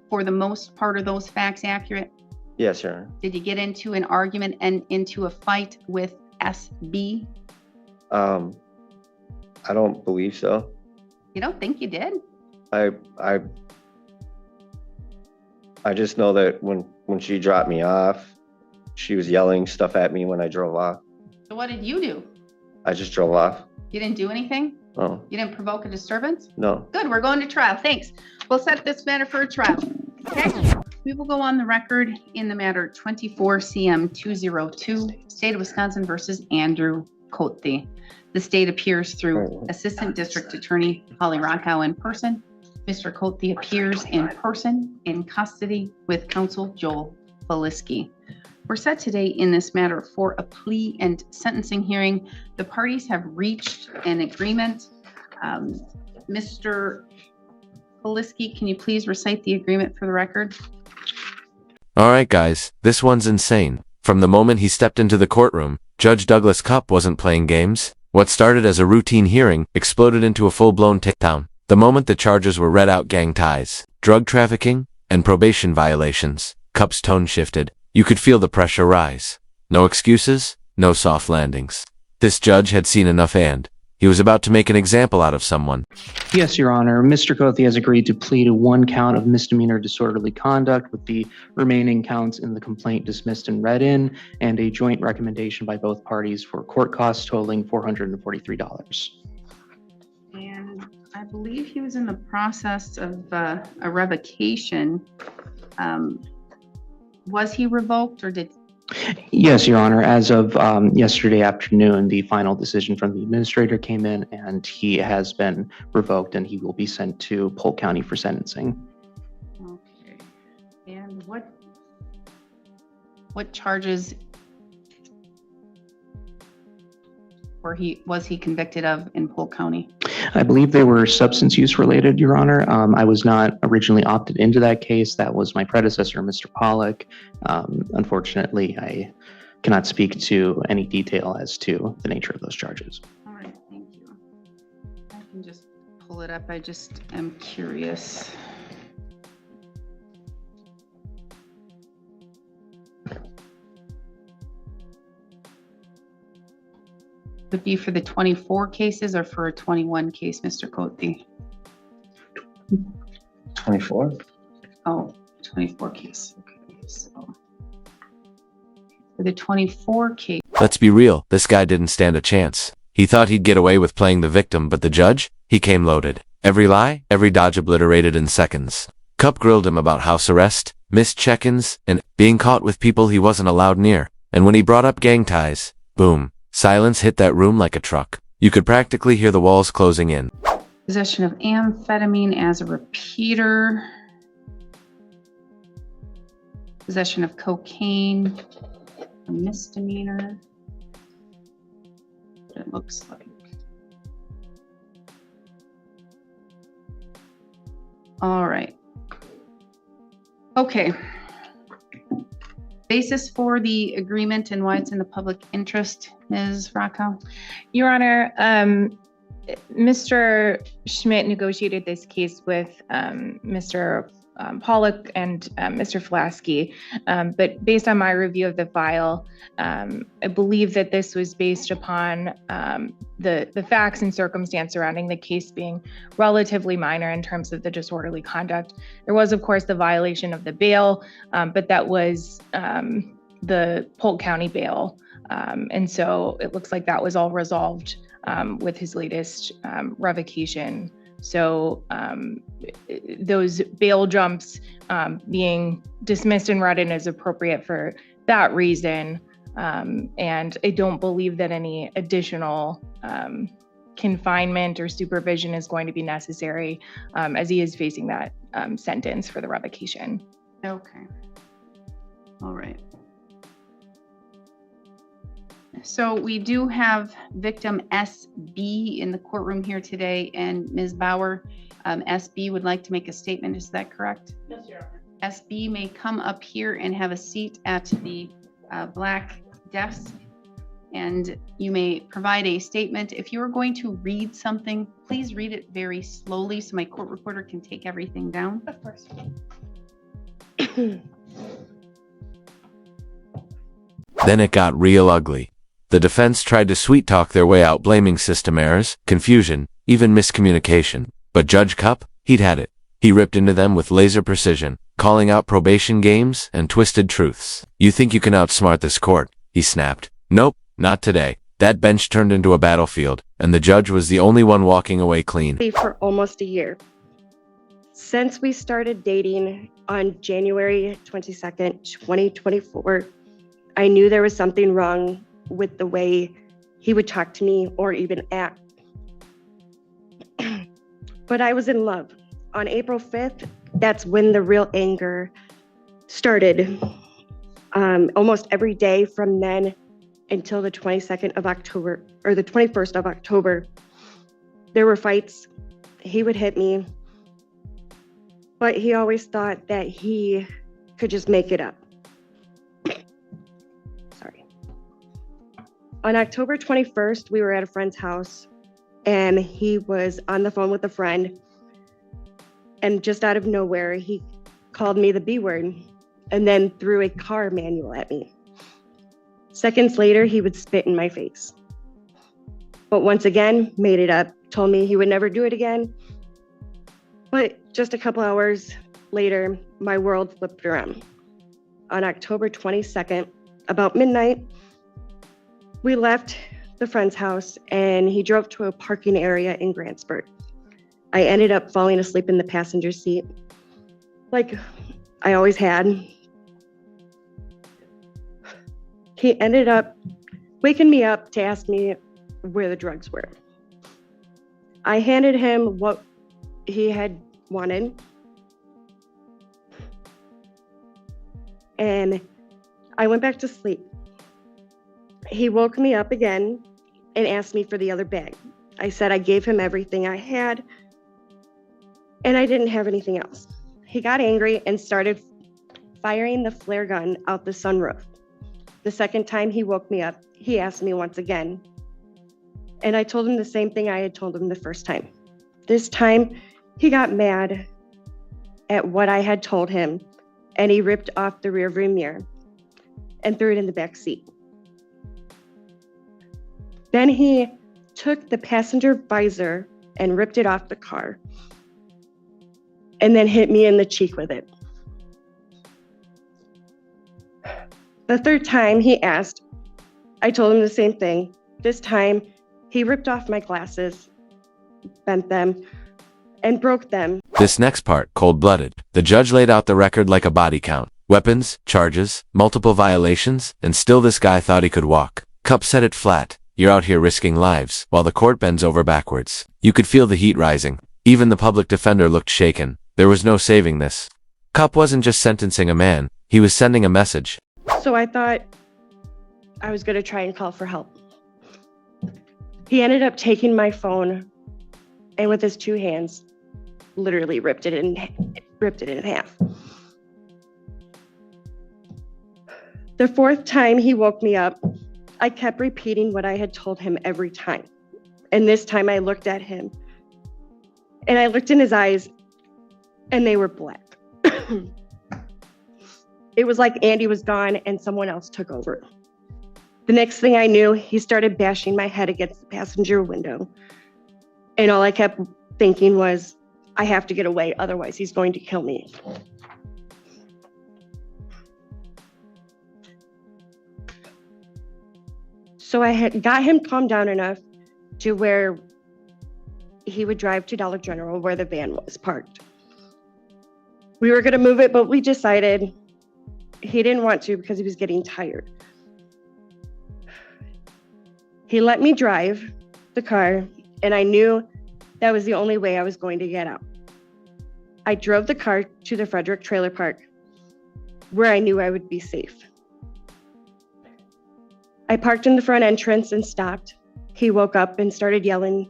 for the most part, are those facts accurate? Yes, Your Honor. Did you get into an argument and into a fight with SB? I don't believe so. You don't think you did? I just know that when she dropped me off, she was yelling stuff at me when I drove off. So what did you do? I just drove off. You didn't do anything? Oh, You didn't provoke a disturbance? no. Good, we're going to trial. Thanks. We'll set this matter for a trial. Okay? We will go on the record in the matter 24 CM 202, State of Wisconsin versus Andrew Koch. The state appears through Assistant District Attorney Holly Rockow in person. Mr. Koch appears in person in custody with counsel Joel Feliski. We're set today in this matter for a plea and sentencing hearing. The parties have reached an agreement. Mr. Feliski, can you please recite the agreement for the record? All right, guys, this one's insane. From the moment he stepped into the courtroom, Judge Douglas Koch wasn't playing games. What started as a routine hearing exploded into a full-blown takedown. The moment the charges were read out, gang ties, drug trafficking, and probation violations, Koch's tone shifted. You could feel the pressure rise. No excuses, no soft landings. This judge had seen enough, and he was about to make an example out of someone. Yes, Your Honor. Mr. Koch has agreed to plead to one count of misdemeanor disorderly conduct, with the remaining counts in the complaint dismissed and read in, and a joint recommendation by both parties for court costs totaling $443. And I believe he was in the process of a revocation. Was he revoked or did? Yes, Your Honor. As of yesterday afternoon, the final decision from the administrator came in, and he has been revoked, and he will be sent to Polk County for sentencing. Okay. And what charges was he convicted of in Polk County? I believe they were substance use related, Your Honor. I was not originally opted into that case. That was my predecessor, Mr. Pollock. Unfortunately, I cannot speak to any detail as to the nature of those charges. All right, thank you. I can just pull it up. I just am curious. Would it be for the 24 cases or for a 21 case, Mr. Koch? 24? Oh, 24 case. Okay, so for the 24 case. Let's be real, this guy didn't stand a chance. He thought he'd get away with playing the victim, but the judge, he came loaded. Every lie, every dodge obliterated in seconds. Koch grilled him about house arrest, missed check-ins, and being caught with people he wasn't allowed near. And when he brought up gang ties, boom. Silence hit that room like a truck. You could practically hear the walls closing in. Possession of amphetamine as a repeater. Possession of cocaine, a misdemeanor. It looks like. All right. Okay. Basis for the agreement and why it's in the public interest, Ms. Rockow? Your Honor, Mr. Schmidt negotiated this case with Mr. Pollock and Mr. Flasky, but based on my review of the file, I believe that this was based upon the facts and circumstance surrounding the case being relatively minor in terms of the disorderly conduct. There was, of course, the violation of the bail, but that was the Polk County bail. And so it looks like that was all resolved with his latest revocation. So those bail jumps being dismissed and read in is appropriate for that reason. And I don't believe that any additional confinement or supervision is going to be necessary as he is facing that sentence for the revocation. Okay. All right. So we do have victim SB in the courtroom here today, and Ms. Bauer, SB would like to make a statement. Is that correct? Yes, Your Honor. SB may come up here and have a seat at the black desk, and you may provide a statement. If you are going to read something, please read it very slowly so my court reporter can take everything down. Of course. Then it got real ugly. The defense tried to sweet-talk their way out, blaming system errors, confusion, even miscommunication. But Judge Cupp, he'd had it. He ripped into them with laser precision, calling out probation games and twisted truths. "You think you can outsmart this court?" he snapped. "Nope, not today." That bench turned into a battlefield, and the judge was the only one walking away clean. For almost a year. Since we started dating on January 22nd, 2024, I knew there was something wrong with the way he would talk to me or even act. But I was in love. On April 5th, that's when the real anger started. Almost every day from then until the 22nd of October, or the 21st of October, there were fights. He would hit me, but he always thought that he could just make it up. Sorry. On October 21st, we were at a friend's house, and he was on the phone with a friend, and just out of nowhere, he called me the B word, and then threw a car manual at me. Seconds later, he would spit in my face. But once again, made it up, told me he would never do it again. But just a couple hours later, my world flipped around. On October 22nd, about midnight, we left the friend's house and he drove to a parking area in Grantsburg. I ended up falling asleep in the passenger seat, like I always had. He ended up waking me up to ask me where the drugs were. I handed him what he had wanted, and I went back to sleep. He woke me up again and asked me for the other bag. I said I gave him everything I had, and I didn't have anything else. He got angry and started firing the flare gun out the sunroof. The second time he woke me up, he asked me once again, and I told him the same thing I had told him the first time. This time, he got mad at what I had told him, and he ripped off the rearview mirror and threw it in the back seat. Then he took the passenger visor and ripped it off the car, and then hit me in the cheek with it. The third time he asked, I told him the same thing. This time, he ripped off my glasses, bent them, and broke them. This next part, cold-blooded. The judge laid out the record like a body count. Weapons, charges, multiple violations, and still this guy thought he could walk. Cupp said it flat. "You're out here risking lives," while the court bends over backwards. You could feel the heat rising. Even the public defender looked shaken. There was no saving this. Cupp wasn't just sentencing a man, he was sending a message. So I thought I was going to try and call for help. He ended up taking my phone and with his two hands, literally ripped it in half. The fourth time he woke me up, I kept repeating what I had told him every time. And this time I looked at him and I looked in his eyes and they were black. It was like Andy was gone and someone else took over. The next thing I knew, he started bashing my head against the passenger window. And all I kept thinking was, I have to get away, otherwise he's going to kill me. So I had got him calmed down enough to where he would drive to Dollar General where the van was parked. We were gonna move it, but we decided he didn't want to because he was getting tired. He let me drive the car, and I knew that was the only way I was going to get out. I drove the car to the Frederick Trailer Park, where I knew I would be safe. I parked in the front entrance and stopped. He woke up and started yelling,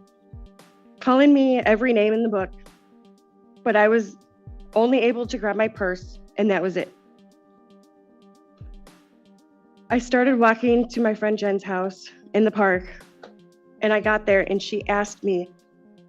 calling me every name in the book, but I was only able to grab my purse, and that was it. I started walking to my friend Jen's house in the park, and I got there and she asked me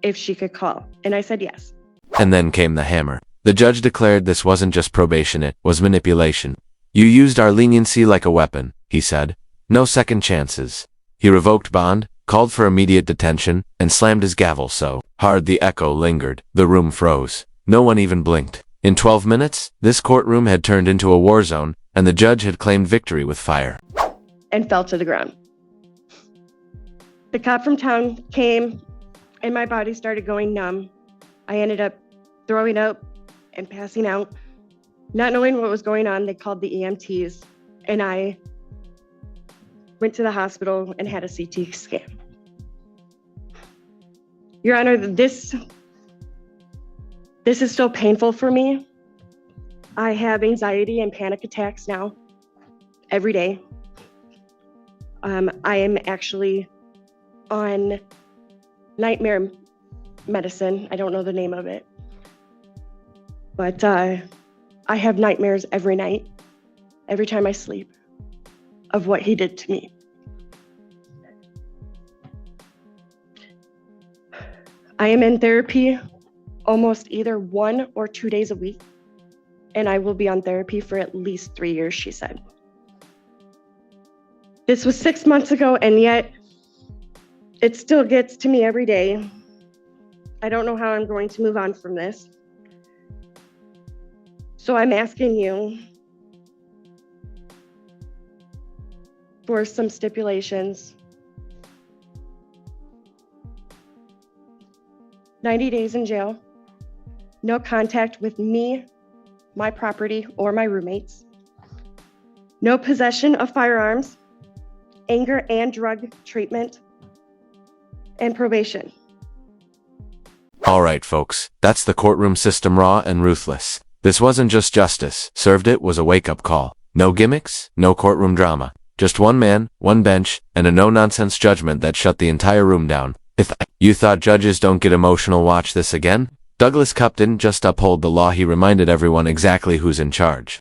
if she could call, and I said yes. And then came the hammer. The judge declared this wasn't just probation, it was manipulation. You used our leniency like a weapon, he said. No second chances. He revoked bond, called for immediate detention, and slammed his gavel so hard the echo lingered. The room froze. No one even blinked. In 12 minutes, this courtroom had turned into a war zone, and the judge had claimed victory with fire. And fell to the ground. The cop from town came and my body started going numb. I ended up throwing up and passing out. Not knowing what was going on, they called the EMTs and I went to the hospital and had a CT scan. Your Honor, this is still painful for me. I have anxiety and panic attacks now every day. I am actually on nightmare medicine. I don't know the name of it. But I have nightmares every night, every time I sleep, of what he did to me. I am in therapy almost either 1 or 2 days a week, and I will be on therapy for at least 3 years, she said. This was 6 months ago, and yet it still gets to me every day. I don't know how I'm going to move on from this. So I'm asking you for some stipulations. 90 days in jail, no contact with me, my property, or my roommates, no possession of firearms, anger and drug treatment, and probation. All right, folks, that's the courtroom system, raw and ruthless. This wasn't just justice. Served it was a wake-up call. No gimmicks, no courtroom drama. Just one man, one bench, and a no-nonsense judgment that shut the entire room down. If you thought judges don't get emotional, watch this again. Douglas Koch didn't just uphold the law, he reminded everyone exactly who's in charge.